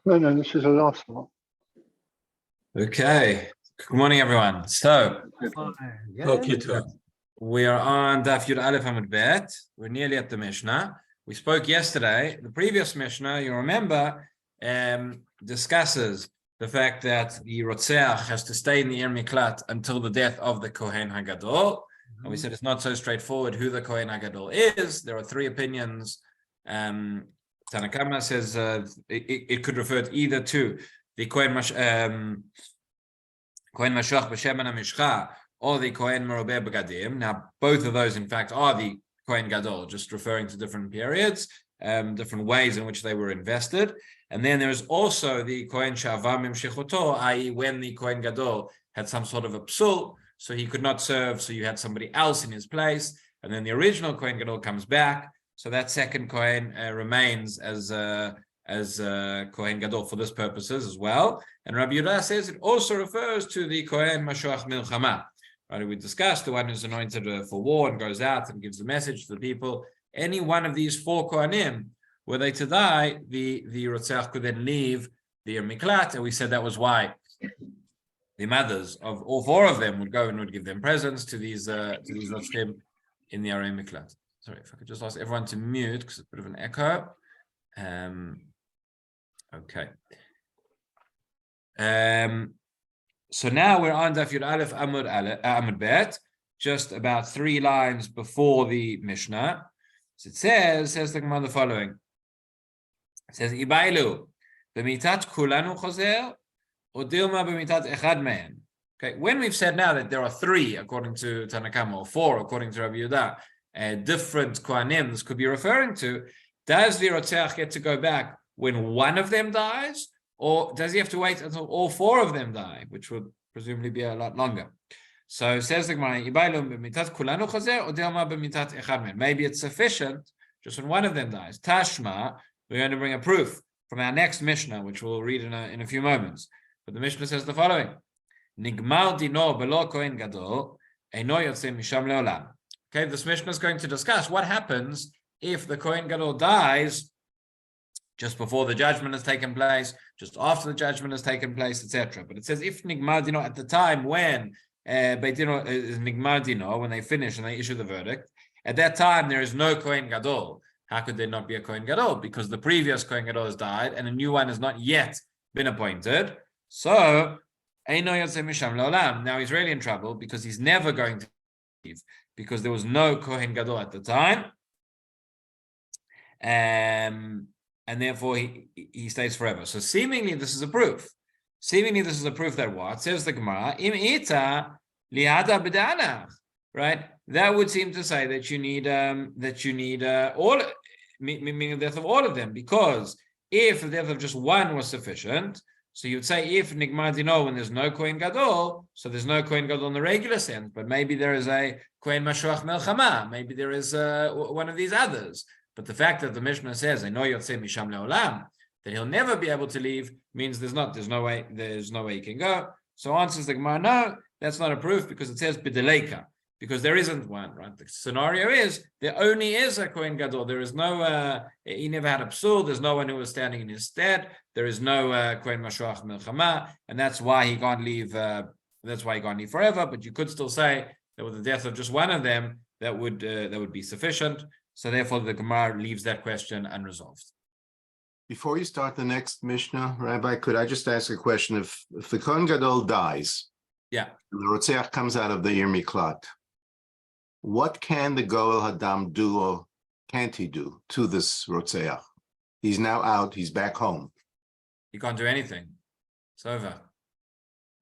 No, this is the last one. Okay. Good morning, everyone. So, Okay, we are on Daf Yud Aleph Amud Bet. We're nearly at the Mishnah. We spoke yesterday. The previous Mishnah, you remember, discusses the fact that the Rotzeach has to stay in the Ir Miklat until the death of the Kohen HaGadol. And we said it's not so straightforward who the Kohen HaGadol is. There are three opinions. Tanakama says it could refer to either to the Kohen Mashach B'Shem HaMishcha or the Kohen Merobeh B'Gadim. Now, both of those, in fact, are the Kohen Gadol, just referring to different periods, different ways in which they were invested. And then there is also the Kohen Sha'avar Mimshechoto, i.e. when the Kohen Gadol had some sort of a psul, so he could not serve, so you had somebody else in his place, and then the original Kohen Gadol comes back, so that second Kohen remains as Kohen Gadol for this purposes as well. And Rabbi Yehuda says it also refers to the Kohen Mashuach Milchama. Right, we discussed the one who's anointed for war and goes out and gives the message to the people. Any one of these four Kohanim, were they to die, the Rotzeach could then leave the Miklat, and we said that was why the mothers of all four of them would go and would give them presents to these Rotzchim in the Arei Miklat. Sorry, if I could just ask everyone to mute because it's a bit of an echo. Okay. So now we're on Daf Yud Aleph Amud Bet, just about 3 lines before the Mishnah. So it says the Gemara the following. It says, Ibailu, b'mitat kulanu chozer, or dilma b'mitat echad mehem. Okay, when we've said now that there are 3, according to Tanakama, or 4, according to Rabbi Yehuda, different Kohanim this could be referring to, does the Rotzeach get to go back when one of them dies, or does he have to wait until all 4 of them die, which would presumably be a lot longer? So says the Gemara, maybe it's sufficient just when one of them dies. Tashma, we're going to bring a proof from our next Mishnah, which we'll read in a few moments. But the Mishnah says the following: Nigmar dino belo kohen gadol, eino yotze misham leolam. Okay, this Mishnah is going to discuss what happens if the Kohen Gadol dies just before the judgment has taken place, just after the judgment has taken place, etc. But it says if Nigmar Dino, at the time when Nigmar Dino, when they finish and they issue the verdict, at that time there is no Kohen Gadol. How could there not be a Kohen Gadol? Because the previous Kohen Gadol has died and a new one has not yet been appointed. So, now he's really in trouble because he's never going to leave because there was no Kohen Gadol at the time. And therefore he stays forever. So seemingly this is a proof. That what? Says the Gemara, Im ita lihada b'danach, right? That would seem to say that you need all, meaning the death of all of them, because if the death of just one was sufficient, so you would say if Nigmar Dino, when there's no Kohen Gadol, so there's no Kohen Gadol in the regular sense, but maybe there is a Kohen Mashuach Melchama, maybe there is one of these others. But the fact that the Mishnah says, "I know Yotzei Misham Leolam," that he'll never be able to leave, means there's no way he can go. So answers the Gemara, no, that's not a proof because it says B'Deleika, because there isn't one, right? The scenario is there only is a Kohen Gadol. There is no, he never had a psul. There's no one who was standing in his stead. There is no Kohen Mashuach Melchama, and that's why he can't leave. That's why he can't leave forever. But you could still say that with the death of just one of them, that would be sufficient. So therefore, the Gemara leaves that question unresolved. Before you start the next Mishnah, Rabbi, could I just ask a question? If the Kohen Gadol dies, yeah, and the Rotzeach comes out of the Ir Miklat, what can the Goel Hadam do or can't he do to this Rotzeach? He's now out. He's back home. He can't do anything. It's over.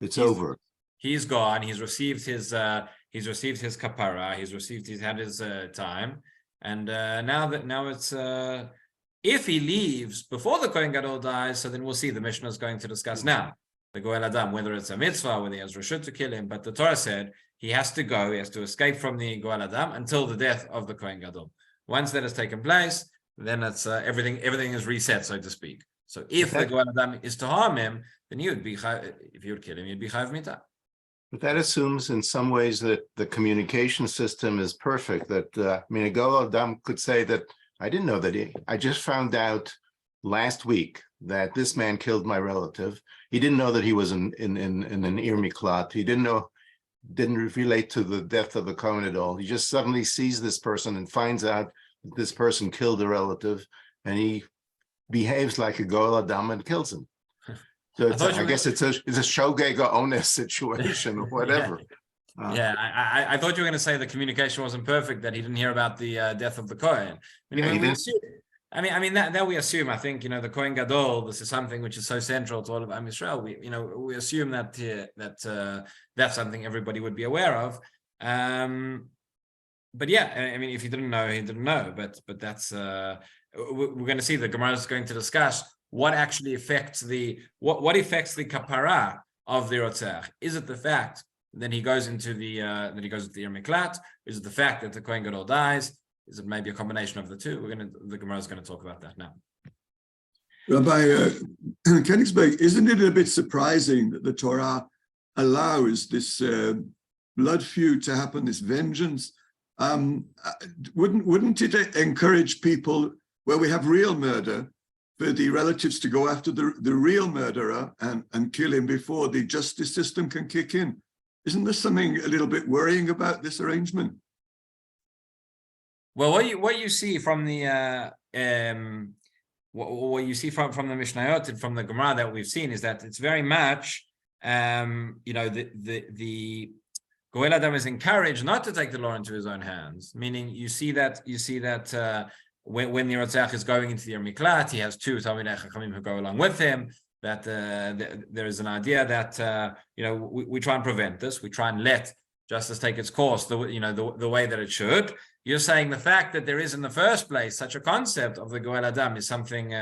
It's over. He's gone. He's received his kapara. He's had his time. And now it's if he leaves before the Kohen Gadol dies, so then we'll see. The Mishnah is going to discuss now the Goel Adam, whether it's a mitzvah, whether he has reshut to kill him. But the Torah said he has to go, he has to escape from the Goel Adam until the death of the Kohen Gadol. Once that has taken place, then it's everything is reset, so to speak. So if the Goel Adam is to harm him, then he would be if you would kill him, he'd be chayav mita. But that assumes in some ways that the communication system is perfect. That a Goel Adam could say that I didn't know that I just found out last week that this man killed my relative. He didn't know that he was in an Ir Miklat. He didn't relate to the death of the Kohen at all. He just suddenly sees this person and finds out that this person killed a relative, and he behaves like a Goel Adam and kills him. So I guess it's a Shogeg Ones situation or whatever. I thought you were going to say the communication wasn't perfect, that he didn't hear about the death of the Kohen. I mean that we assume. I think the Kohen Gadol. This is something which is so central to all of Am Yisrael. We assume that that's something everybody would be aware of. But yeah, I mean, if he didn't know, he didn't know. But that's we're going to see. The Gemara is going to discuss what actually affects what affects the kapara of the Rotzeach. Is it the fact that he goes into the Ir Miklat? Is it the fact that the Kohen Gadol dies? Is it maybe a combination of the two? The Gemara is going to talk about that now. Rabbi Kenigsberg, isn't it a bit surprising that the Torah allows this blood feud to happen, this vengeance? Wouldn't it encourage people where we have real murder for the relatives to go after the real murderer and kill him before the justice system can kick in? Isn't there something a little bit worrying about this arrangement? Well, what you see from the what you see from the Mishnayot and from the Gemara that we've seen is that it's very much the Goel Adam is encouraged not to take the law into his own hands. Meaning, you see that when the Rotzeach is going into the Ir Miklat, he has two Talmidei Chachamim who go along with him. That there is an idea that we try and prevent this. We try and let justice take its course the way that it should. You're saying the fact that there is in the first place such a concept of the Goel Adam is something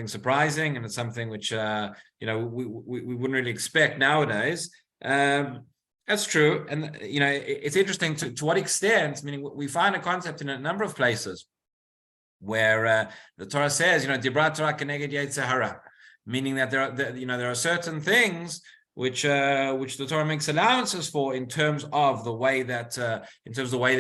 surprising, and it's something which we wouldn't really expect nowadays. That's true, and it's interesting to what extent. Meaning, we find a concept in a number of places where the Torah says, Dibrat Torah keneged Yetzer Hara, meaning that there are certain things which the Torah makes allowances for in terms of the way that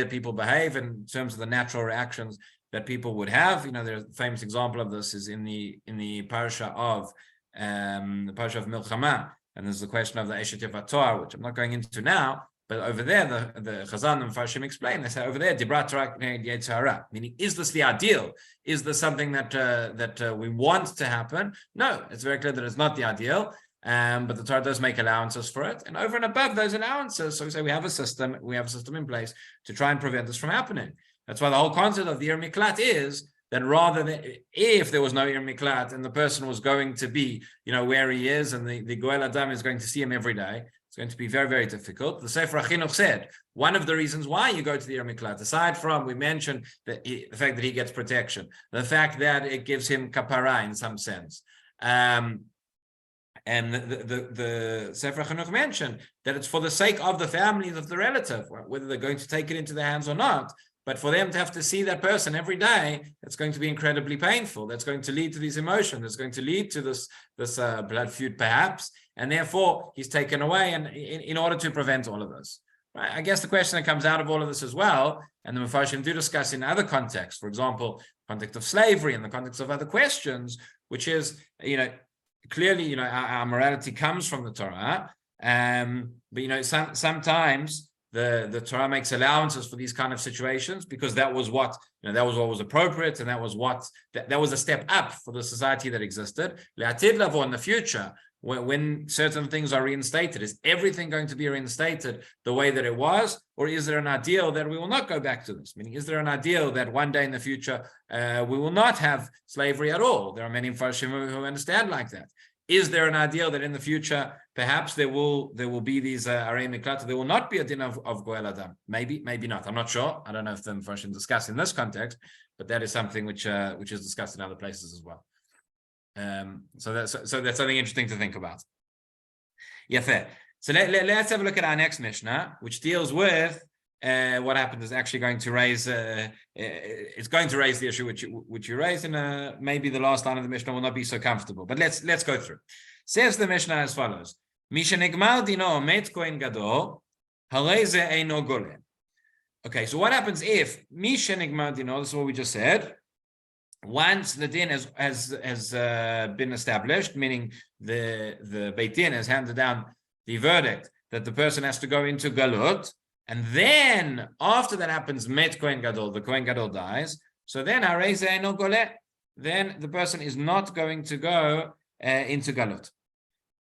people behave, and in terms of the natural reactions that people would have. There's a famous example of this is in the parasha of Milchama, and there's the question of the Eshet Yevat, which I'm not going into now. But over there, the Chazan and Farshim explain. They say over there, Dibrat Torah Yetzer Hara, meaning, is this the ideal? Is this something that we want to happen? No, it's very clear that it's not the ideal. But the Torah does make allowances for it, and over and above those allowances, so we say we have a system in place to try and prevent this from happening. That's why the whole concept of the Ir Miklat is that rather than if there was no Ir Miklat and the person was going to be, where he is, and the Goel Adam is going to see him every day, it's going to be very, very difficult. The Sefer HaChinuch said one of the reasons why you go to the Ir Miklat, aside from we mentioned the fact that he gets protection, the fact that it gives him kapara in some sense. And the Sefer HaChinuch mentioned that it's for the sake of the families of the relative, whether they're going to take it into their hands or not. But for them to have to see that person every day, it's going to be incredibly painful. That's going to lead to these emotions. It's going to lead to this blood feud, perhaps. And therefore, he's taken away, and in order to prevent all of this. Right? I guess the question that comes out of all of this as well, and the Mefarshim do discuss in other contexts, for example, context of slavery and the context of other questions, which is, clearly, our morality comes from the Torah, but sometimes the Torah makes allowances for these kind of situations because that was what was appropriate, and that was a step up for the society that existed. Le'atid lavo, in the future, when certain things are reinstated, is everything going to be reinstated the way that it was, or is there an ideal that we will not go back to this? Meaning, is there an ideal that one day in the future we will not have slavery at all? There are many Farshim who understand like that. Is there an ideal that in the future perhaps there will be these Arei Miklat? There will not be a din of Goel Adam. Maybe not. I'm not sure. I don't know if the Farshim discuss in this context, but that is something which is discussed in other places as well. So that's something interesting to think about. Yeah, fair. So let's have a look at our next Mishnah, which deals with what happened is actually going to raise it's going to raise the issue which you raised, and maybe the last line of the Mishnah will not be so comfortable. But let's go through. Says the Mishnah as follows: Mishenigmar dino met kohen gadol, harei ze eino golem. Okay, so what happens if Mishenigmar dino? This is what we just said. once the din has been established, meaning the Beit Din has handed down the verdict that the person has to go into galut, and then after that happens, met Kohen Gadol, the Kohen Gadol dies. So then then the person is not going to go into galut.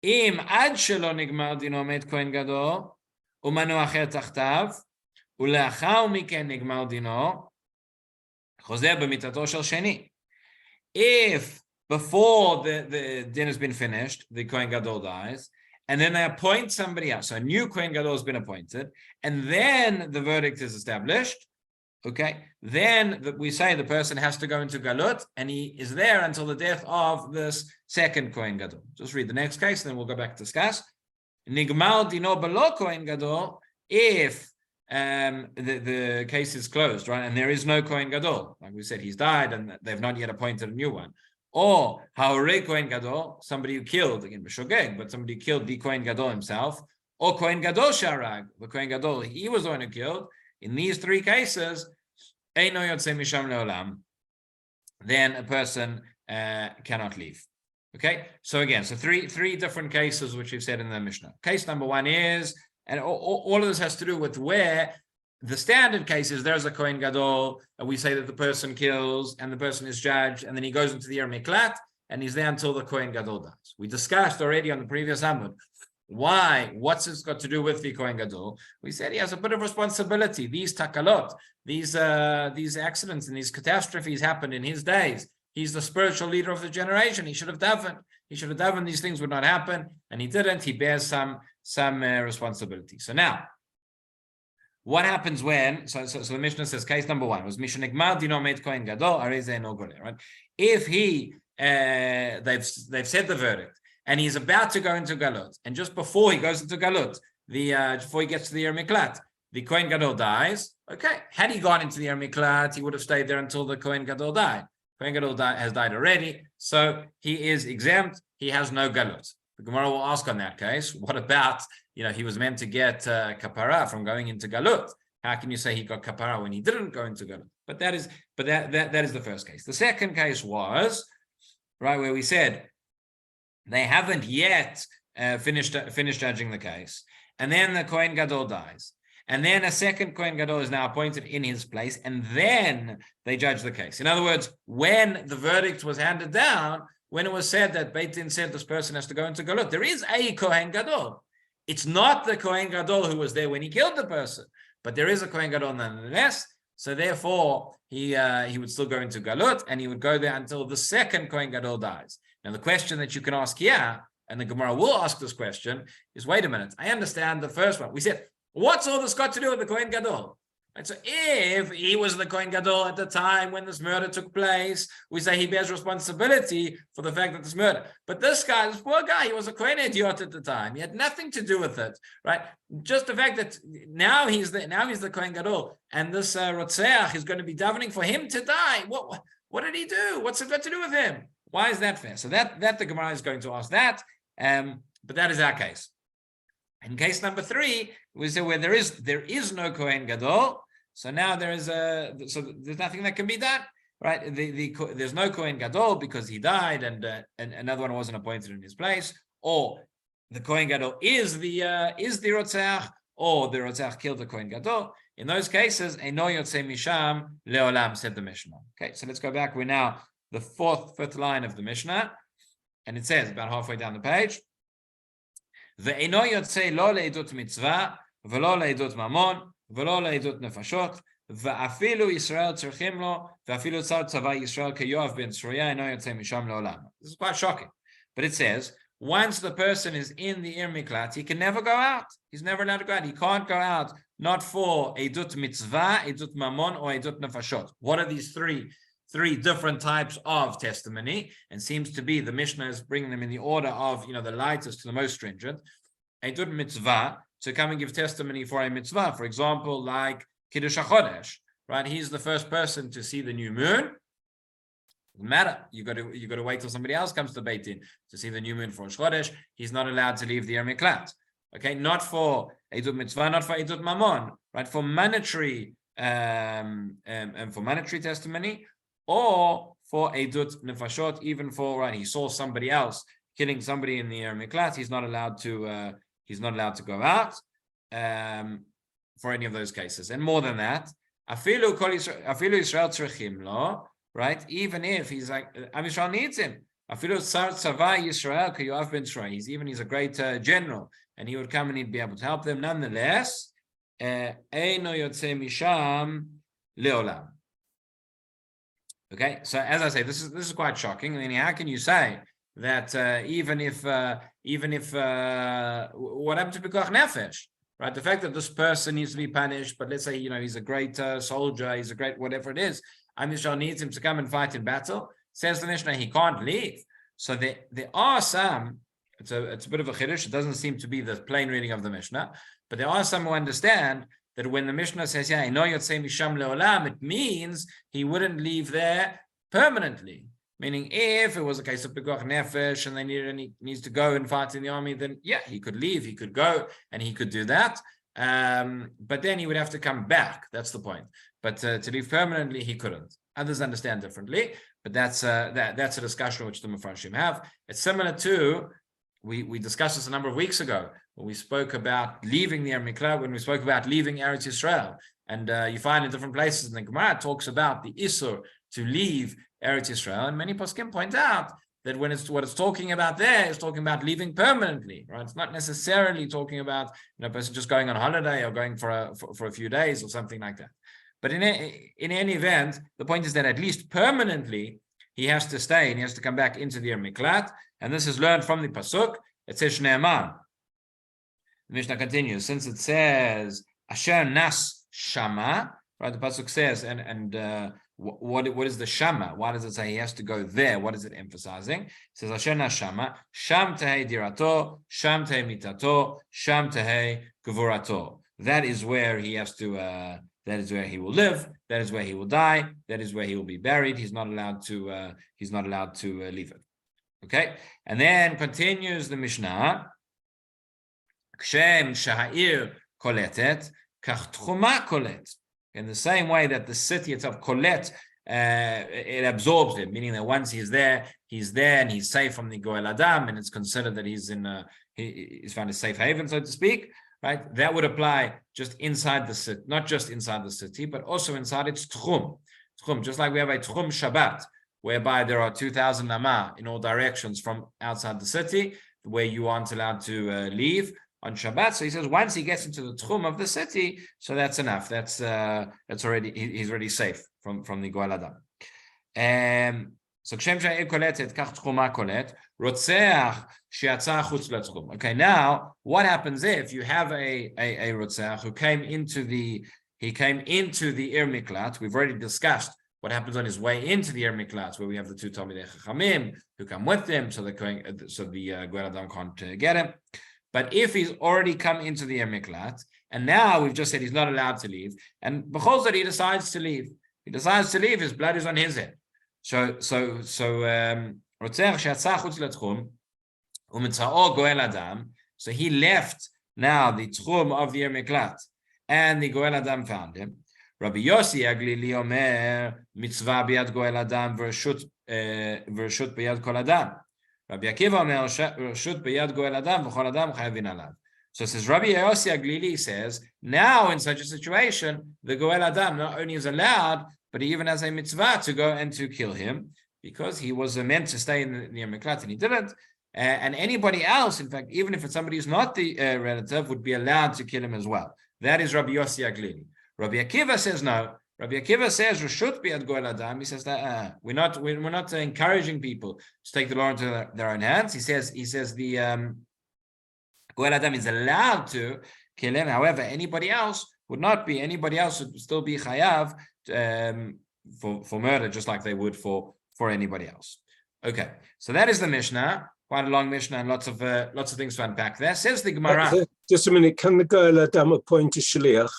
Im ad shelo nigmar dino met Kohen Gadol umanu acher tachtav ulachar miken nigmar dino chozer b'mitato shel sheni. If before the din has been finished, the Kohen Gadol dies, and then they appoint somebody else, so a new Kohen Gadol has been appointed, and then the verdict is established, okay, then we say the person has to go into galut, and he is there until the death of this second Kohen Gadol. Just read the next case, and then we'll go back to discuss. Nigmal dino belo Kohen Gadol, if the case is closed, right, and there is no Kohen Gadol, like we said, he's died, and they've not yet appointed a new one. Or Haorei Kohen Gadol, somebody who killed, again, B'shogeg, but somebody who killed the Kohen Gadol himself, or Kohen Gadol Sharag, the Kohen Gadol, he was the one who killed. In these three cases, Eino Yotzei Misham Leolam, then a person cannot leave. Okay, so again, so three different cases which we've said in the Mishnah. Case number one is, and all of this has to do with where the standard case is there's a Kohen Gadol, and we say that the person kills, and the person is judged, and then he goes into the Ir Miklat, and he's there until the Kohen Gadol dies. We discussed already on the previous Amud, what's this got to do with the Kohen Gadol? We said he has a bit of responsibility. These takalot, these accidents and these catastrophes happened in his days. He's the spiritual leader of the generation. He should have davened. These things would not happen, and he didn't. He bears some responsibility. So now, what happens when? So the Mishnah says, case number one was Mishnigmal dino met Kohen Gadol areze no gole. Right? If they've said the verdict, and he's about to go into galut, and just before he goes into galut, before he gets to the Ir Miklat, the Kohen Gadol dies. Okay, had he gone into the Ir Miklat, he would have stayed there until the Kohen Gadol died. Kohen Gadol has died already, so he is exempt. He has no galut. The Gemara will ask on that case, what about, he was meant to get kapara from going into galut. How can you say he got kapara when he didn't go into galut? But that is the first case. The second case was, right, where we said they haven't yet finished judging the case, and then the Kohen Gadol dies, and then a second Kohen Gadol is now appointed in his place, and then they judge the case. In other words, when the verdict was handed down, when it was said that Beit Din said this person has to go into galut, there is a Kohen Gadol. It's not the Kohen Gadol who was there when he killed the person, but there is a Kohen Gadol nonetheless. So therefore, he would still go into galut, and he would go there until the second Kohen Gadol dies. Now, the question that you can ask here, and the Gemara will ask this question, is, wait a minute, I understand the first one. We said, what's all this got to do with the Kohen Gadol? Right, so if he was the Kohen Gadol at the time when this murder took place, we say he bears responsibility for the fact that this murder. But this poor guy, he was a Kohen idiot at the time. He had nothing to do with it, right? Just the fact that now he's the Kohen Gadol, and this Rotzeach is going to be davening for him to die. What did he do? What's it got to do with him? Why is that fair? So that the Gemara is going to ask that, but that is our case. In case number three, we say where there is no Kohen Gadol, so now there's nothing that can be done, right? There's no Kohen Gadol because he died, and another one wasn't appointed in his place, or the Kohen Gadol is the Rotzeach, or the Rotzeach killed the Kohen Gadol. In those cases, Eino Yotzei Misham Leolam, said the Mishnah. Okay, so let's go back. We're now the fifth line of the Mishnah, and it says about halfway down the page, Ve'eino yotzei lo le'edut mitzvah, ve'lo le'edut mamon, ve'lo le'edut nefashot, ve'afilu Yisrael tzarchim lo, ve'afilu tzar tzava Yisrael keYoav ben Tzruya, eino yotzei misham le'olam. This is quite shocking, but it says once the person is in the Ir Miklat, he can never go out. He's never allowed to go out. He can't go out, not for edut mitzvah, edut mamon, or edut nefashot. What are these three different types of testimony? And seems to be the Mishnah is bringing them in the order of, the lightest to the most stringent. Edut mitzvah, to come and give testimony for a mitzvah, for example, like Kiddush HaChodesh, right? He's the first person to see the new moon. Doesn't matter. You got to wait till somebody else comes to Beit Din to see the new moon for Rosh Chodesh. He's not allowed to leave the Ir Miklat. Okay, not for edut mitzvah, not for edut mamon, right? For monetary and for monetary testimony, or for Eidut Nefashot, even for he saw somebody else killing somebody in the Miklat, he's not allowed to go out for any of those cases. And more than that, Afilu Yisrael tzrichim lo, right? Even if he's like Am Yisrael needs him. Afilu Tzava Yisrael K'Yoav ben Tzroa. He's a great general, and he would come and he'd be able to help them. Nonetheless, Eino Yotze Misham Leolam. Okay, so as I say, this is quite shocking. I mean, how can you say that even if what happened to Pikuach Nefesh, right? The fact that this person needs to be punished, but let's say he's a great soldier, he's a great whatever it is. Am Yisrael needs him to come and fight in battle. Says the Mishnah, he can't leave. So there are some. It's a bit of a chiddush. It doesn't seem to be the plain reading of the Mishnah, but there are some who understand that when the Mishnah says, "Yeah, no yotzei misham leolam," it means he wouldn't leave there permanently. Meaning, if it was a case of pikuach nefesh and he needs to go and fight in the army, then yeah, he could leave, he could go, and he could do that. But then he would have to come back. That's the point. But to leave permanently, he couldn't. Others understand differently, but that's a discussion which the Mefarshim have. It's similar to we discussed this a number of weeks ago when we spoke about leaving the Miklah, when we spoke about leaving Eretz Yisrael, and you find in different places in the Gemara it talks about the Isur to leave Eretz Yisrael, and many poskim point out that when what it's talking about there is talking about leaving permanently, right? It's not necessarily talking about a person just going on holiday or going for a few days or something like that. But in any event, the point is that at least permanently he has to stay and he has to come back into the Miklat, and this is learned from the pasuk. It says Shneeman. The Mishnah continues, since it says Asher Nas Shama, right? The pasuk says, and what is the Shama? Why does it say he has to go there? What is it emphasizing? It says Asher Nas Shama, Sham tehei dirato, Sham tehei mitato, Sham tehei gevurato. That is where he has to. That is where he will live. That is where he will die. That is where he will be buried. He's not allowed to. He's not allowed to leave it. Okay, and then continues the Mishnah. Kshem sha'ir koletet, kach tchuma kolet. In the same way that the city itself kolet, it absorbs him, meaning that once he's there and he's safe from the Goel Adam, and it's considered that he's found a safe haven, so to speak. Right, that would apply just inside the city, not just inside the city, but also inside its tchum. Tchum, just like we have a tchum Shabbat, whereby there are 2,000 amah in all directions from outside the city, where you aren't allowed to leave on Shabbat. So he says once he gets into the tchum of the city, so that's enough. That's already he's already safe from the Goel Adam. So kshem sha'ir koletet kach tchuma kolet rotzeach she'atza chutz letchum. Okay, now what happens if you have a rotzeach who came into the Ir Miklat? We've already discussed what happens on his way into the Ir Miklat, where we have the two Talmidei Chachamim who come with him, so the Goel Adam can't get him. But if he's already come into the Ir Miklat, and now we've just said he's not allowed to leave, and b'chol zot he decides to leave. His blood is on his head. So Rotzeach she'atza chutz letchum u'mitzao Goel Adam. So he left now the tchum of the Ir Miklat, and the Goel Adam found him. Rabbi Yossi Aglili Omer mitzvah biyad Goel Adam v'reshut biyad kol Adam. Rabbi Akiva Omer reshut biyad Goel Adam v'chol Adam chayavin alav. So it says Rabbi Yossi Aglili says, now in such a situation, the Goel Adam not only is allowed, but he even has a mitzvah to go and to kill him, because he was meant to stay in the Miklat and he didn't. And anybody else, in fact, even if it's somebody who's not the relative, would be allowed to kill him as well. That is Rabbi Yossi Aglili. Rabbi Akiva says no. Rabbi Akiva says Reshut biyad Goel Adam. He says that we're not encouraging people to take the law into their own hands. He says the Goel Adam is allowed to kill him. However, anybody else would not be. Anybody else would still be chayav for murder, just like they would for anybody else. Okay, so that is the Mishnah. Quite a long Mishnah and lots of things to unpack there. Says the Gemara. Just a minute. Can the Goel Adam appoint a shliach?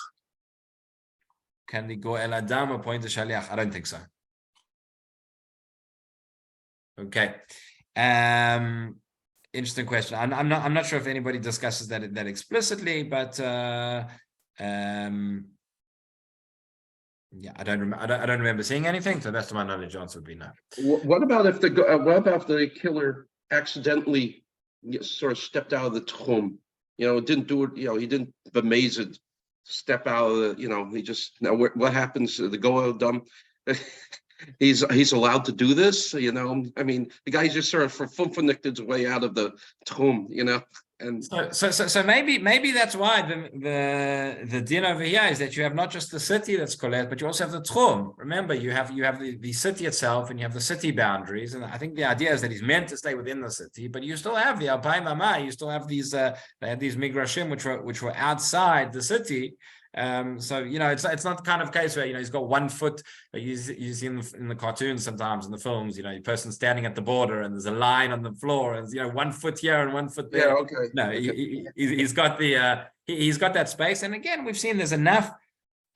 Can the Goel Adam appoint a shliach? I don't think so. Okay. Interesting question. I'm not sure if anybody discusses that explicitly, but Yeah, I don't remember seeing anything. To the best of my knowledge, the answer would be no. What about if the killer accidentally sort of stepped out of the tchum? Didn't do it. He didn't bemazed step out of the. He just what happens? The goel dumb. He's allowed to do this. I mean, the guy's just sort of funfunicked his way out of the tchum. And so maybe that's why the din over here is that you have not just the city that's kolet, but you also have the tchum. Remember, you have the city itself, and you have the city boundaries. And I think the idea is that he's meant to stay within the city, but you still have the alpay mama. You still have these they had these migrashim which were outside the city. So it's not the kind of case where he's got 1 foot. You see in the cartoons sometimes, in the films, a person standing at the border and there's a line on the floor and 1 foot here and 1 foot there. yeah, okay. No, he's got he's got that space. And again, we've seen there's enough.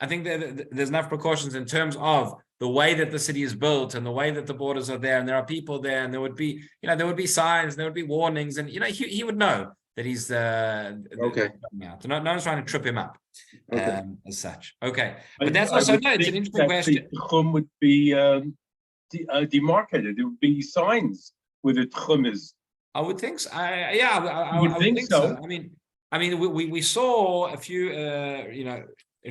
I think there's enough precautions in terms of the way that the city is built and the way that the borders are there, and there are people there, and there would be signs, there would be warnings, and he would know that he's Okay. No one's trying to trip him up, Okay. as such. Okay, but that's also it's an interesting question. The tchum would be demarcated. There would be signs where the tchum is. I would think so. I would would think so. I mean, we saw a few,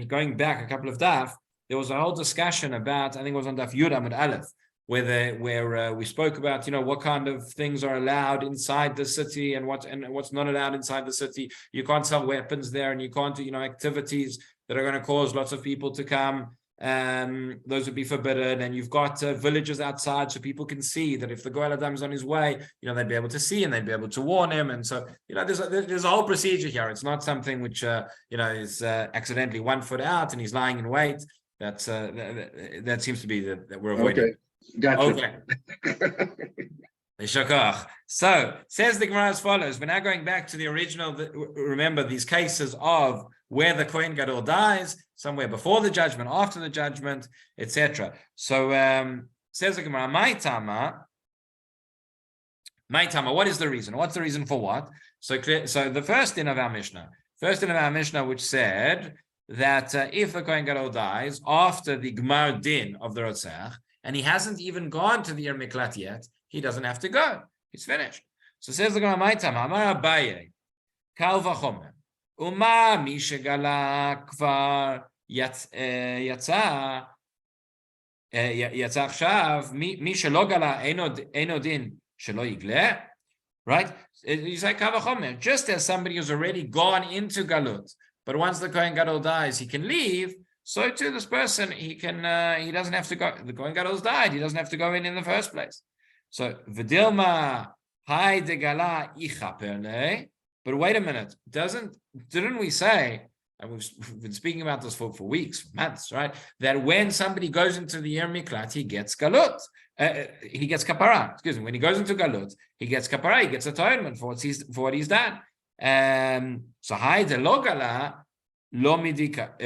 going back a couple of daf. There was a whole discussion about, I think it was on daf Yud Amud Aleph, where we spoke about what kind of things are allowed inside the city and what's not allowed inside the city. You can't sell weapons there, and you can't do activities that are going to cause lots of people to come. Those would be forbidden. And you've got villages outside, so people can see that if the Goel Adam is on his way, they'd be able to see and they'd be able to warn him. And so there's a whole procedure here. It's not something which is accidentally 1 foot out and he's lying in wait. That seems to be that we're avoiding. Okay. Gotcha. Okay. So says the Gemara as follows. We're now going back to the original. Remember these cases of where the Kohen Gadol dies, somewhere before the judgment, after the judgment, etc. So says the Gemara, my tama, what is the reason? What's the reason for what? So the first din of our Mishnah, which said that if the Kohen Gadol dies after the Gmar din of the Rotzach, and he hasn't even gone to the Ir Miklat yet, he doesn't have to go. He's finished. So says the Gemara, my tama, Amar Abaye, Kal v'chomer, Uma mi shegala kvar yatsa achshav, mi shelo gala eino din shelo yigle. Right? You say Kal v'chomer, just as somebody who's already gone into Galut, but once the Kohen Gadol dies, he can leave. So to this person, he doesn't have to go. The Kohen Gadol's died. He doesn't have to go in the first place. So v'dilma hai degala ichaperle. But wait a minute, didn't we say, and we've been speaking about this for weeks, months, right? That when somebody goes into the Ir Miklat, he gets galut, he gets kapara. Excuse me. When he goes into galut, he gets kapara. He gets atonement for what he's done. So hai de lo gala lo midika.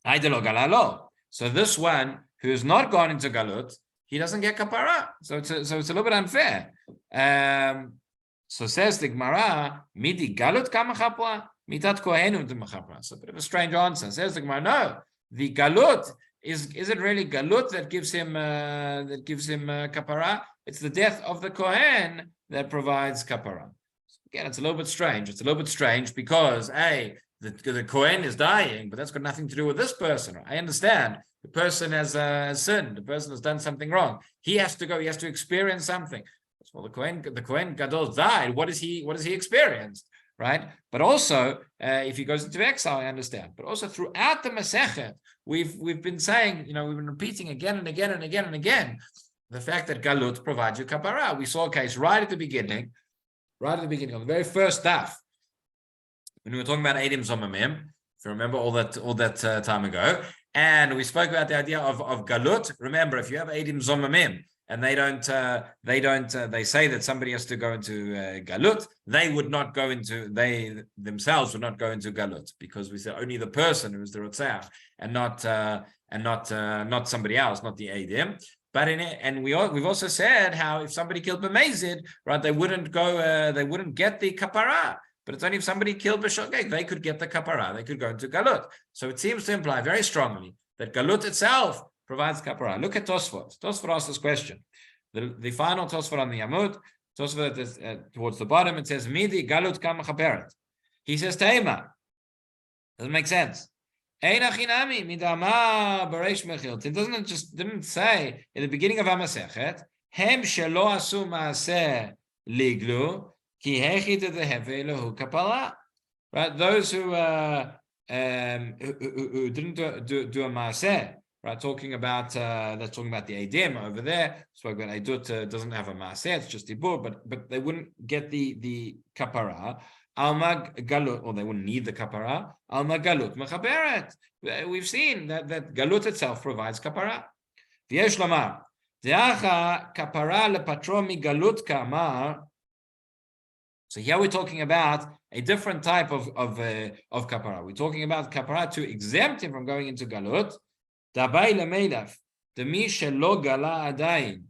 Hai de lo gala lo. So this one who has not gone into galut, he doesn't get kapara. So it's a little bit unfair. So says the Gemara, midi galut kamachapra, mitat kohenum demachapra. It's a bit of a strange answer. Says the Gemara, no, the galut is it really galut that gives him kapara? It's the death of the kohen that provides kapara. Again, it's a little bit strange. It's a little bit strange because the kohen is dying, but that's got nothing to do with this person. I understand the person has sinned. The person has done something wrong. He has to go. He has to experience something. Well, the Kohen Gadol died. What does he experience, right? But also, if he goes into exile, I understand. But also throughout the Masechet, we've been saying, we've been repeating again and again and again and again the fact that Galut provides you kapara. We saw a case right at the beginning, on the very first daf, when we were talking about Eidim Zomamim, if you remember all that time ago, and we spoke about the idea of Galut. Remember, if you have Eidim Zomamim, and they say that somebody has to go into Galut, they themselves would not go into Galut, because we said only the person who is the Rotzach and not somebody else, not the Eidim. But we've also said how if somebody killed B'mezid, right, they wouldn't get the kapara. but it's only if somebody killed b'shogeg, they could get the kapara, they could go into galut. So it seems to imply very strongly that galut itself provides kapara. Look at Tosfot. Tosfot asked this question. The final Tosfot on the Amud, Tosfot is towards the bottom, it says, Midi galut kam mechaperet. He says, Teima. Doesn't make sense. It didn't say in the beginning of Hamasechet, Hem shelo asu maaseh liglu, ki hechi deheve lehu kapara. Right, those who didn't do a maaseh, right? Talking about that's talking about the Eidim over there. Spoke about Eidut doesn't have a maaseh; it's just Dibur, but they wouldn't get the kapara. Alma galut, or they wouldn't need the kapara. Alma galut mechaberet. We've seen that galut itself provides kapara. V'yesh lamar de'acha kapara lepatro mi galut kamar. So here we're talking about a different type of kapara. We're talking about kapara to exempt him from going into galut. Dabai lemeilaf demi shelo gala adayin.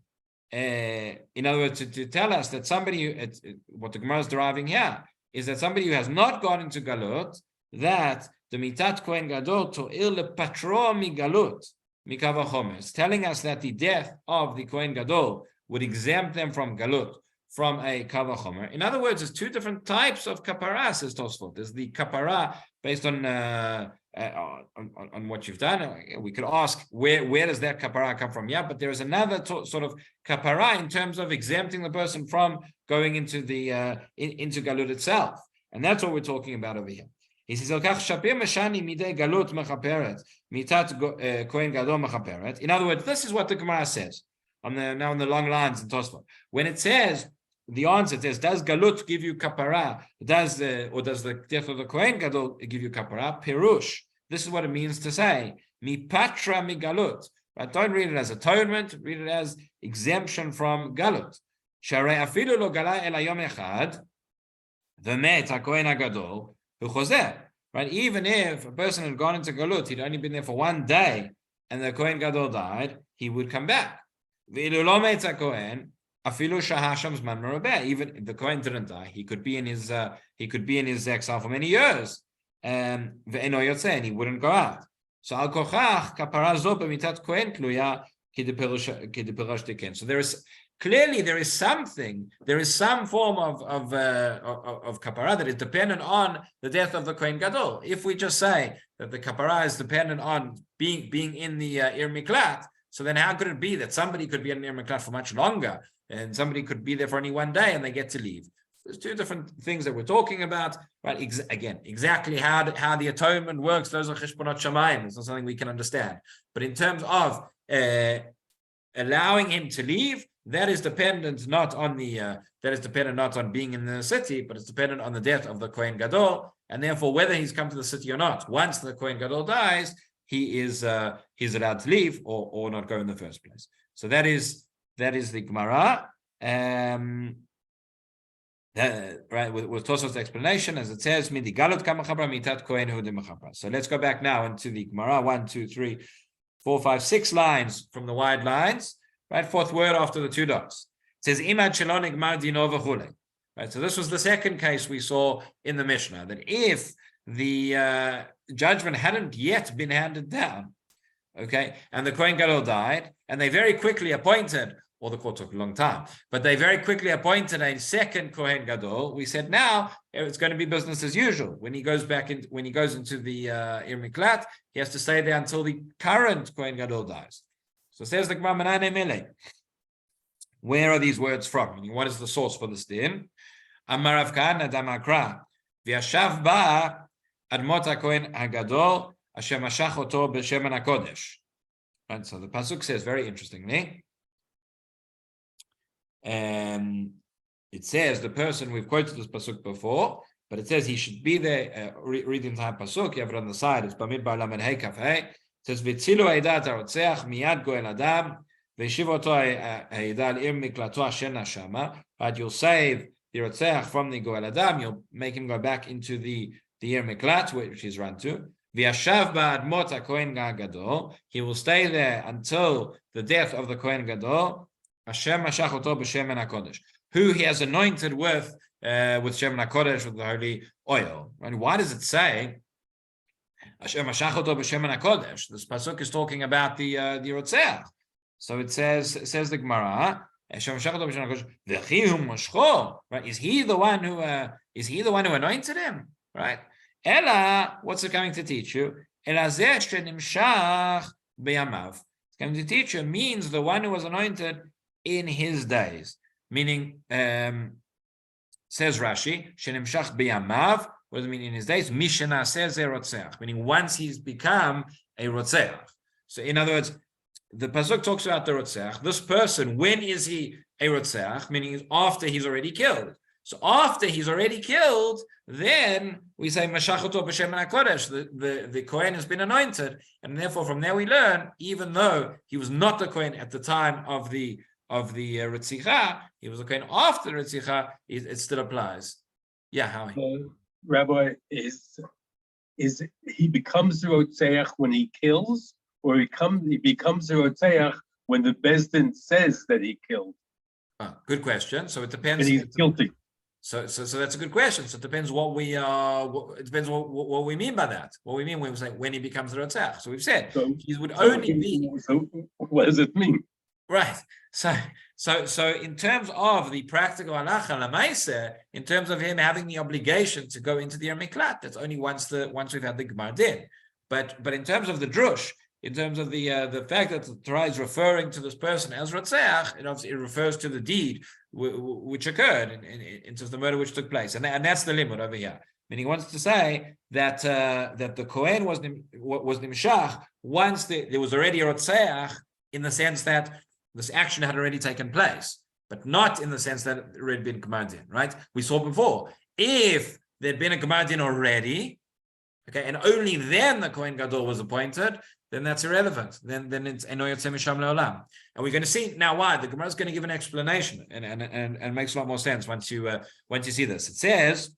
In other words, to tell us that somebody, what the Gemara is deriving here, is that somebody who has not gone into galut, that the mitat kohen gadol to'il lepatro mi galut mikava chomes, telling us that the death of the kohen gadol would exempt them from galut, from a kava chomer. In other words, there's two different types of kapara, says Tosfot. There's the kapara based on what you've done. We could ask where does that kapara come from? Yeah, but there is another sort of kapara in terms of exempting the person from going into the into galut itself, and that's what we're talking about over here. He says, galut mechaperet mitat kohen gadol mechaperet. In other words, this is what the Gemara says on the long lines in Tosfot. When it says, the answer says, does galut give you kapara? Does the death of the kohen gadol give you kapara? Pirush. This is what it means to say mi patra mi galut. Right? Don't read it as atonement. Read it as exemption from galut. Sharei afilu lo gala el hayom echad v'met hakohen hagadol uchozer. Right? Even if a person had gone into galut, he'd only been there for one day, and the kohen gadol died, he would come back. V'ilu lo met hakohen afilu shahasham zman merabeh. Even if the kohen didn't die, he could be in his exile for many years, and he wouldn't go out. So al kochach kapara zo b'mitat kohen tluya ki depirush deken. So there is some form of kapara that is dependent on the death of the kohen gadol. If we just say that the kapara is dependent on being in the Ir Miklat, so then how could it be that somebody could be in Ir Miklat for much longer, and somebody could be there for only one day and they get to leave? There's two different things that we're talking about, right? Exactly how the atonement works, those are cheshbonot shamayim. It's not something we can understand. But in terms of allowing him to leave, that is dependent not on being in the city, but it's dependent on the death of the kohen gadol, and therefore whether he's come to the city or not. Once the kohen gadol dies, he's allowed to leave or not go in the first place. So that is the Gemara. Right, with Tosfot's explanation, as it says, "Midi galut kamachabra mitat kohen hu demachabra." So let's go back now into the Gemara. 1, 2, 3, 4, 5, 6 lines from the wide lines. Right, fourth word after the 2 dots. It says, "Imad shelo nigmar dino v'chulei." Right, so this was the second case we saw in the Mishnah, that if the judgment hadn't yet been handed down, okay, and the kohen gadol died, and they very quickly appointed, or the court took a long time, but they very quickly appointed a second kohen gadol. We said now it's going to be business as usual. When he goes into the Ir Miklat, he has to stay there until the current kohen gadol dies. So says the Gemara, Manane Mele. Where are these words from? Meaning, what is the source for this din? Amar Rav Kahana Damakra v'yashav ba admot hakohen hagadol asher mashach oto b'shemen hakodesh. And so the pasuk says very interestingly. It says the person, we've quoted this pasuk before, but it says he should be there. Read the entire pasuk. You have it on the side. It's Bamidbar Lamed Hey Kaf Hey. It says v'tzilu ha'edat ha'rotzeach miyad goel adam v'yishiv oto ha'edat ir miklato asher nashama. But you'll save the rotzeach from the goel adam. You'll make him go back into the ir miklat, which he's run to. V'yashav ba'admot ha'kohen gadol. He will stay there until the death of the kohen gadol. Hashem mashach oto b'shemen hakodesh, who he has anointed with with Shem HaKodesh, with the holy oil. And why does it say Hashem Mashach oto b'Shem HaKodesh? This pasuk is talking about the Rotzeach. So it says the Gemara, Hashem Mashach oto b'Shem HaKodesh, v'chi hu moshcho. Right? Is he the one who anointed him? Right? Ela, what's it coming to teach you? Ela zeh shenimshach b'yamav. It's coming to teach you means the one who was anointed in his days. Meaning, says Rashi, shenimshach b'yamav. What does it mean in his days? Mishana says a rotzeach, meaning once he's become a rotzeach. So in other words, the pasuk talks about the rotzeach. This person, when is he a rotzeach? Meaning after he's already killed. So after he's already killed, then we say Mashachoto b'Shem HaKodesh. The Kohen has been anointed, and therefore from there we learn, even though he was not the Kohen at the time of the Ritzicha, he was a Kohen after the Ritzicha, it still applies. Yeah, Howie. Rabbi, is he becomes the Rotzeach when he kills, or he becomes the Rotzeach when the Bezdin says that he killed? Good question. So it depends. And he's guilty. So that's a good question. So it depends what we what we mean by that. What we mean when we say when he becomes the Rotzeach. So we've said he would only be. So what does it mean? Right. So in terms of the practical halacha lamaaseh, in terms of him having the obligation to go into the Yer Miklat, that's only once we've had the Gemar Din. But in terms of the drush, in terms of the fact that the Torah is referring to this person as Rotzeach, it refers to the deed which occurred in terms of the murder which took place, and that's the limit over here. Meaning, he wants to say that the Kohen was nimshach once there was already a Rotzeach, in the sense that this action had already taken place, but not in the sense that it had already been commanded, right? We saw before, if there'd been a commanded already, okay, and only then the Kohen Gadol was appointed, then that's irrelevant. Then it's Eno Yotzeh Misham Le'olam. And we're going to see now why. The Gemara is going to give an explanation, and it makes a lot more sense once you see this. It says,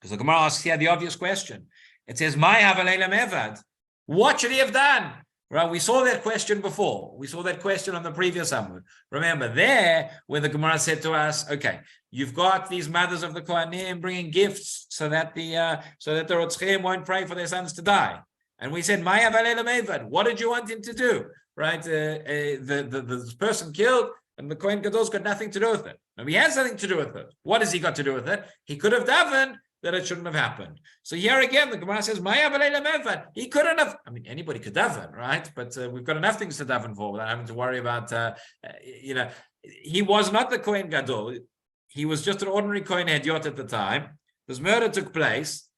because the Gemara asks here the obvious question. It says, "My Havalei Mevad." What should he have done? Right, we saw that question before. We saw that question on the previous Amud. Remember there, where the Gemara said to us, "Okay, you've got these mothers of the Kohanim bringing gifts so that the Rotzchim won't pray for their sons to die." And we said, "Maya Valele Mevad." What did you want him to do? Right, the person killed, and the Kohen Gadol's got nothing to do with it. Now he has nothing to do with it. What has he got to do with it? He could have davened that it shouldn't have happened. So here again, the Gemara says, "Maya Valele Mevad." He couldn't have. I mean, anybody could daven, right? But we've got enough things to daven for without having to worry about. He was not the Kohen Gadol. He was just an ordinary Kohen Hediot at the time. This murder took place.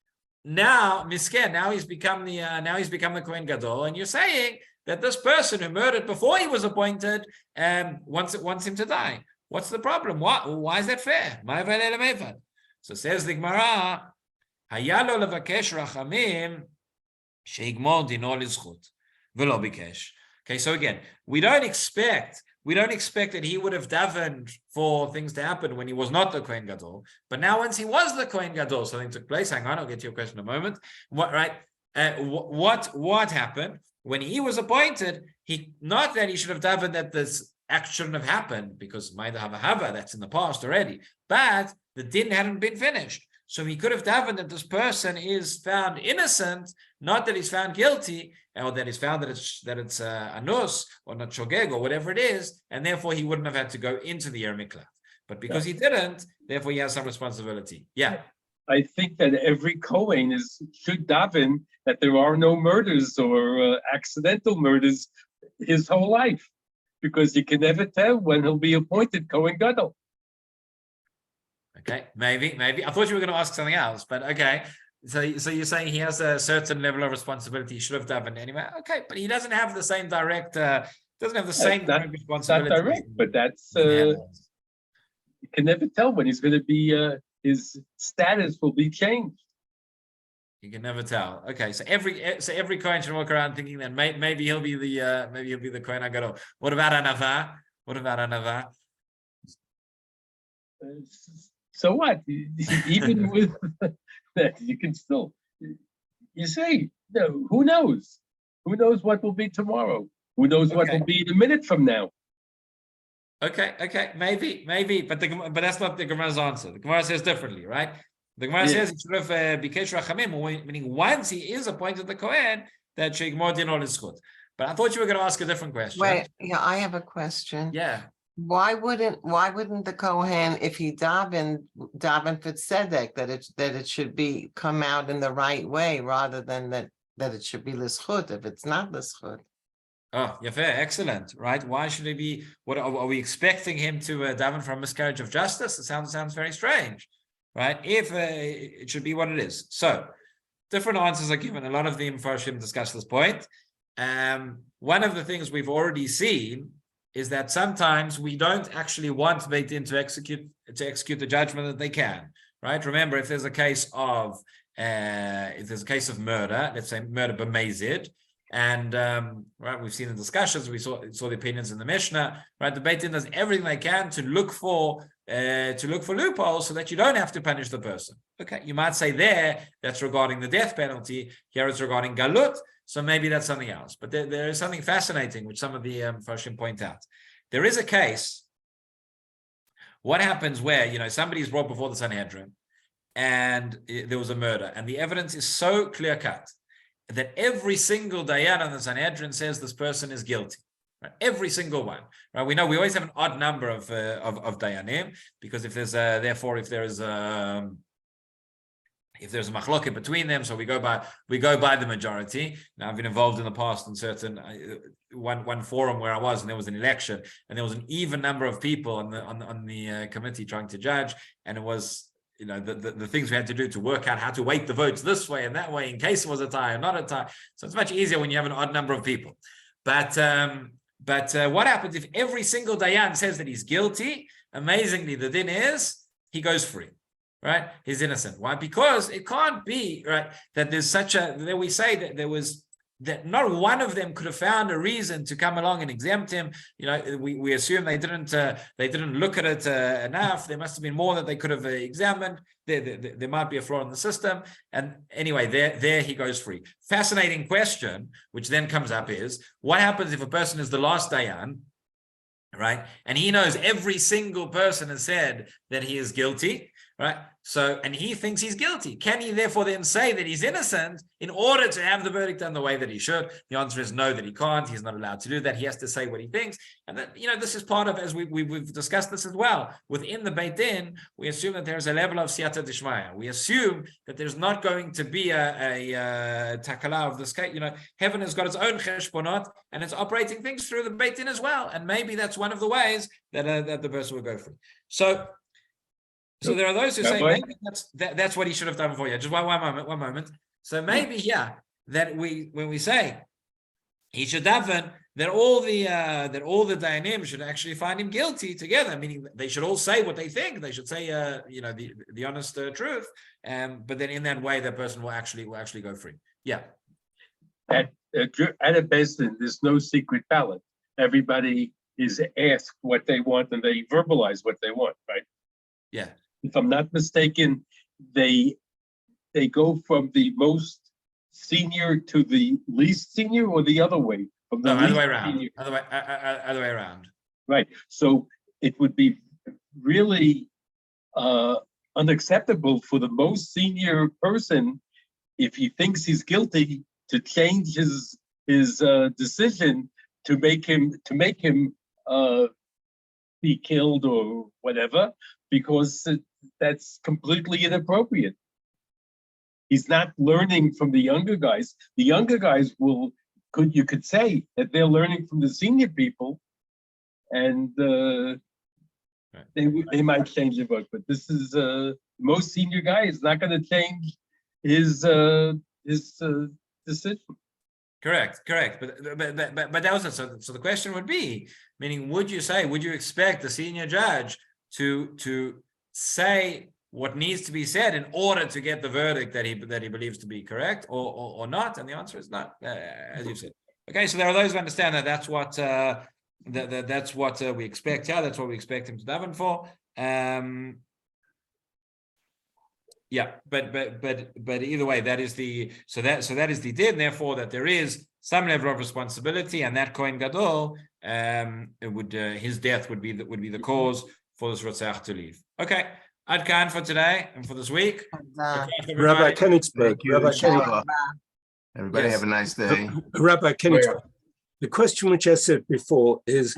Now, misken, now he's become the Kohen Gadol, and you're saying that this person who murdered before he was appointed wants him to die. What's the problem? Why is that fair? So says the Gemara, "Hayalo levakesh rachamim sheigmor dino lizchut v'lo bikesh." Okay, so again, we don't expect that he would have davened for things to happen when he was not the Kohen Gadol. But now, once he was the Kohen Gadol, something took place. Hang on, I'll get to your question in a moment. What happened when he was appointed? Not that he should have davened that this act shouldn't have happened, because Maida Hava, that's in the past already. But the din hadn't been finished. So he could have davened that this person is found innocent, not that he's found guilty, or that he's found that it's anus or not shogeg or whatever it is, and therefore he wouldn't have had to go into the Yer Miklat. But because he didn't, therefore he has some responsibility. Yeah. I think that every Kohen should daven that there are no murders or accidental murders his whole life, because you can never tell when he'll be appointed Kohen Gadol. Okay, maybe. I thought you were going to ask something else, but okay. So you're saying he has a certain level of responsibility. He should have davened anyway. Okay, but he doesn't have the same direct. Direct responsibility. Not direct, but that's. You can never tell when he's going to be. His status will be changed. You can never tell. Okay, so every Kohen should walk around thinking that maybe he'll be the Kohen Gadol. What about Anava? So what? Even with that, you can still. You say, no, who knows? Who knows what will be tomorrow? Who knows what will be in a minute from now? Okay, maybe, but that's not the Gemara's answer. The Gemara says differently, right? The Gemara says it should have bikesh rachamim, meaning once he is appointed the Kohen, that sheigmor din ol zchut. But I thought you were going to ask a different question. Wait, yeah, I have a question. Yeah. Why wouldn't the Kohen, if he daven for tzedek, that it should be come out in the right way rather than that it should be l'schut if it's not l'schut? Oh, yeah, fair, excellent, right? Why should it be? What are we expecting him to daven for a miscarriage of justice? It sounds very strange, right? If it should be what it is. So, different answers are given. A lot of the Mepharshim discuss this point. One of the things we've already seen is that sometimes we don't actually want Beit Din to execute the judgment that they can, right? Remember, if there's a case of murder, let's say murder b'mezid, and right, we've seen the discussions, we saw the opinions in the Mishnah, right? The Beit Din does everything they can to look for loopholes so that you don't have to punish the person. Okay, you might say that's regarding the death penalty. Here it's regarding galut. So maybe that's something else. But there is something fascinating, which some of the Farshim point out. There is a case. What happens where, somebody's brought before the Sanhedrin and there was a murder, and the evidence is so clear-cut that every single Dayan on the Sanhedrin says this person is guilty. Right? Every single one. Right? We know we always have an odd number of Dayanim, because if there's a machloket between them, so we go by the majority. Now, I've been involved in the past in certain one forum where I was, and there was an election, and there was an even number of people on the committee trying to judge, and it was the things we had to do to work out how to weight the votes this way and that way in case it was a tie or not a tie. So it's much easier when you have an odd number of people. But what happens if every single Dayan says that he's guilty? Amazingly, the din is he goes free. Right, he's innocent. Why? Because it can't be right that there's that we say that not one of them could have found a reason to come along and exempt him. We assume they didn't look at it enough. There must have been more that they could have examined. There might be a flaw in the system. And anyway, there he goes free. Fascinating question, which then comes up is, what happens if a person is the last Dayan, right? And he knows every single person has said that he is guilty. Right. So, and he thinks he's guilty. Can he therefore then say that he's innocent in order to have the verdict done the way that he should? The answer is no, that he can't. He's not allowed to do that. He has to say what he thinks. And then, this is part of, as we've discussed this as well, within the Beit Din, we assume that there's a level of siyata d'shmaya. We assume that there's not going to be a takala of this case. Heaven has got its own cheshbonot, and it's operating things through the Beit Din as well. And maybe that's one of the ways that the person will go through. So there are those who say maybe that's what he should have done for you. Just one moment. So maybe that when we say he should daven, that all the Dayanim should actually find him guilty together, meaning they should all say what they think. They should say the honest truth. But then in that way, that person will actually go free. Yeah. At a Beis Din, there's no secret ballot. Everybody is asked what they want and they verbalize what they want, right? Yeah. If I'm not mistaken, they go from the most senior to the least senior, or the other way? Other way around. Other way around. Right. So it would be really unacceptable for the most senior person, if he thinks he's guilty, to change his decision to make him be killed or whatever, because that's completely inappropriate. He's not learning from the younger guys. The younger guys you could say that they're learning from the senior people, and they might change their vote. But this is the most senior guy is not going to change his decision. Correct. But that was so the question would be, meaning, would you expect the senior judge to say what needs to be said in order to get the verdict that he believes to be correct, or not? And the answer is not, as you said. Okay, so there are those who understand that that's what that's what we expect. Yeah, that's what we expect him to daven for. Yeah, but either way, that is the so that is the din. Therefore, that there is some level of responsibility, and that Kohen Gadol, it would his death would be the cause for this Rotzach to leave. Okay, Ad Khan for today and for this week. Rabbi Kenigsberg. Thank you. Rabbi Inshallah. Kenigsberg. Everybody Yes. have a nice day. Rabbi Kenigsberg. The question which I said before is,